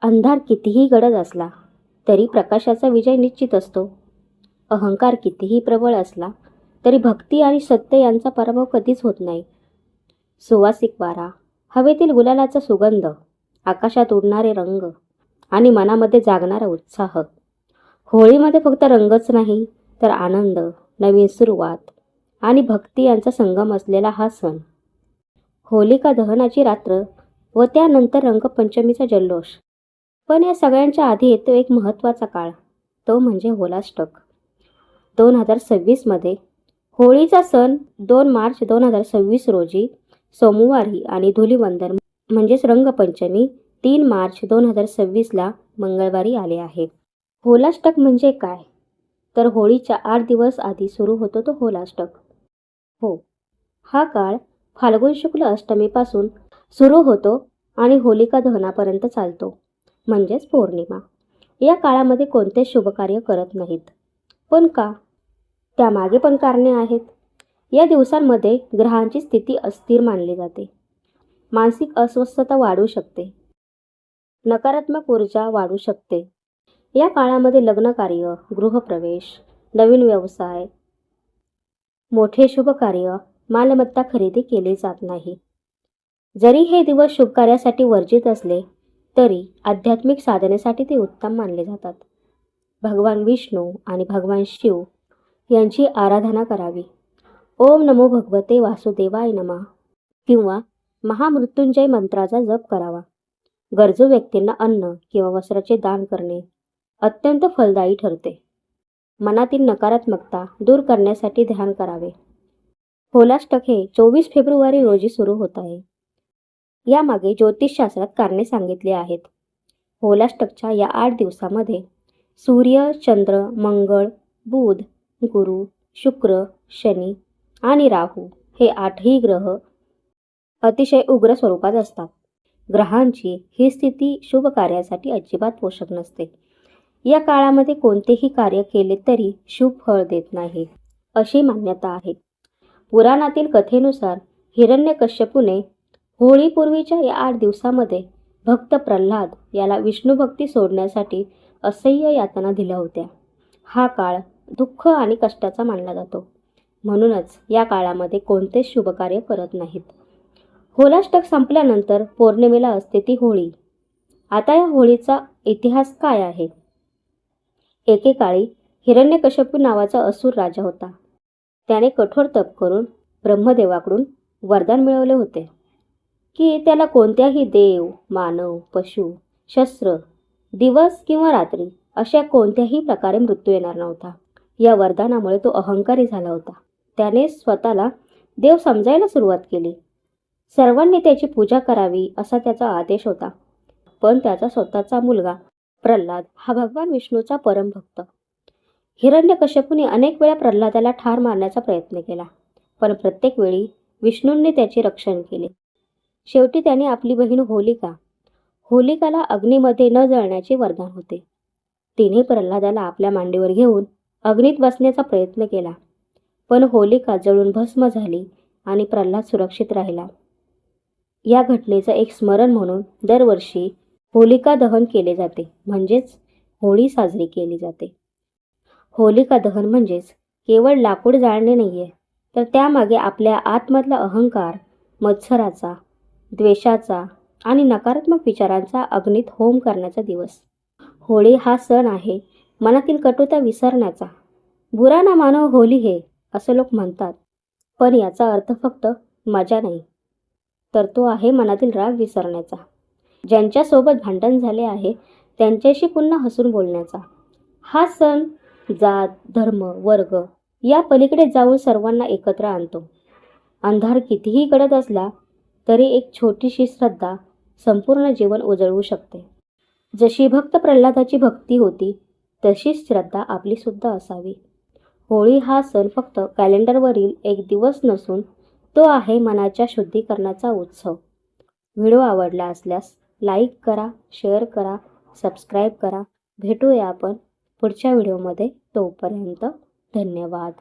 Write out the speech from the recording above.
अंधार कितीही गडद असला तरी प्रकाशाचा विजय निश्चित असतो. अहंकार कितीही प्रबळ असला तरी भक्ती आणि सत्य यांचा पराभव कधीच होत नाही. सुवासिक वारा, हवेतील गुलालाचा सुगंध, आकाशात उडणारे रंग आणि मनामध्ये जागणारा उत्साह. होळीमध्ये फक्त रंगच नाही तर आनंद, नवीन सुरुवात आणि भक्ती यांचा संगम असलेला हा सण. होलिका दहनाची रात्र व त्यानंतर रंगपंचमीचा जल्लोष. पण या सगळ्यांच्या आधी येतो एक महत्त्वाचा काळ, तो म्हणजे होलाष्टक. 2026मध्ये होळीचा सण 2 मार्च 2026 रोजी सोमवारी आणि धुलिवंदन म्हणजेच रंगपंचमी 3 मार्च 2026ला मंगळवारी आले आहे. होलाष्टक म्हणजे काय? तर होळीच्या 8 दिवस आधी सुरू होतो तो होलाष्टक. हो, हा काळ फाल्गुन शुक्ल अष्टमीपासून सुरू होतो आणि होलिका दहनापर्यंत चालतो, म्हणजेच पौर्णिमा. या काळामध्ये कोणतेच शुभकार्य करत नाहीत. पण का? त्यामागे पण कारणे आहेत. या दिवसांमध्ये ग्रहांची स्थिती अस्थिर मानली जाते. मानसिक अस्वस्थता वाढू शकते. नकारात्मक ऊर्जा वाढू शकते. या काळामध्ये लग्नकार्य, गृहप्रवेश, नवीन व्यवसाय, मोठे शुभकार्य, मालमत्ता खरेदी केली जात नाही. जरी हे दिवस शुभकार्यासाठी वर्जित असले तरी आध्यात्मिक साधनेसाठी ते उत्तम मानले जातात. भगवान विष्णू आणि भगवान शिव यांची आराधना करावी. ओम नमो भगवते वासुदेवाय नमः किंवा महामृत्युंजय मंत्राचा जप करावा. गरजू व्यक्तींना अन्न किंवा वस्त्राचे दान करणे अत्यंत फलदायी ठरते. मनातील नकारात्मकता दूर करण्यासाठी ध्यान करावे. होलाष्टक हे 24 फेब्रुवारी रोजी सुरू होत आहे. यामागे ज्योतिषशास्त्रात कारणे सांगितली आहेत. होलाष्टकच्या या 8 दिवसामध्ये सूर्य, चंद्र, मंगळ, बुध, गुरु, शुक्र, शनी आणि राहू हे 8ही ग्रह अतिशय उग्र स्वरूपात असतात. ग्रहांची ही स्थिती शुभ कार्यासाठी अजिबात पोषक नसते. या काळामध्ये कोणतेही कार्य केले तरी शुभ फळ देत नाही, अशी मान्यता आहे. पुराणातील कथेनुसार हिरण्यकश्यपूने होळीपूर्वीच्या या 8 दिवसामध्ये भक्त प्रल्हाद याला विष्णुभक्ती सोडण्यासाठी असह्य यातना दिल्या होत्या. हा काळ दुःख आणि कष्टाचा मानला जातो. म्हणूनच या काळामध्ये कोणतेच शुभकार्य करत नाहीत. होलाष्टक संपल्यानंतर पौर्णिमेला असते ती होळी. आता या होळीचा इतिहास काय आहे? एकेकाळी हिरण्यकश्यपू नावाचा असुर राजा होता. त्याने कठोर तप करून ब्रह्मदेवाकडून वरदान मिळवले होते की त्याला कोणत्याही देव, मानव, पशु, शस्त्र, दिवस किंवा रात्री अशा कोणत्याही प्रकारे मृत्यू येणार नव्हता. या वरदानामुळे तो अहंकारी झाला होता. त्याने स्वतःला देव समजायला सुरुवात केली. सर्वांनी त्याची पूजा करावी असा त्याचा आदेश होता. पण त्याचा स्वतःचा मुलगा प्रल्हाद हा भगवान विष्णूचा परमभक्त. हिरण्यकश्यपूने अनेक वेळा प्रल्हादाला ठार मारण्याचा प्रयत्न केला, पण प्रत्येक वेळी विष्णूंनी त्याचे रक्षण केले. शेवटी त्याने आपली बहीण होलिकाला अग्नीमध्ये न जळण्याचे वरदान होते. तिने प्रल्हादाला आपल्या मांडीवर घेऊन अग्नीत बसण्याचा प्रयत्न केला, पण होलिका जळून भस्म झाली आणि प्रल्हाद सुरक्षित राहिला. या घटनेचं एक स्मरण म्हणून दरवर्षी होलिका दहन केले जाते, म्हणजेच होळी साजरी केली जाते. होलिका दहन म्हणजेच केवळ लाकूड जाळणे नाहीये, तर त्यामागे आपल्या आतमधला अहंकार, मत्सराचा, द्वेषाचा आणि नकारात्मक विचारांचा अग्नीत होम करण्याचा दिवस. होळी हा सण आहे मनातील कटुता विसरण्याचा. बुरा ना मानो होली है असं लोक म्हणतात, पण याचा अर्थ फक्त मजा नाही, तर तो आहे मनातील राग विसरण्याचा. ज्यांच्यासोबत भांडण झाले आहे त्यांच्याशी पुन्हा हसून बोलण्याचा. हा सण जात, धर्म, वर्ग या पलीकडे जाऊन सर्वांना एकत्र आणतो. अंधार कितीही गडद असला तरी एक छोटीशी श्रद्धा संपूर्ण जीवन उजळवू शकते. जशी भक्त प्रल्हादाची भक्ती होती तशीच श्रद्धा आपली सुद्धा असावी. होळी हा सण फक्त कॅलेंडरवरील एक दिवस नसून तो आहे मनाच्या शुद्धीकरणाचा उत्सव. व्हिडिओ आवडला असल्यास लाईक करा, शेअर करा, सबस्क्राईब करा. भेटूया आपण पुढच्या व्हिडिओमध्ये. तोपर्यंत धन्यवाद.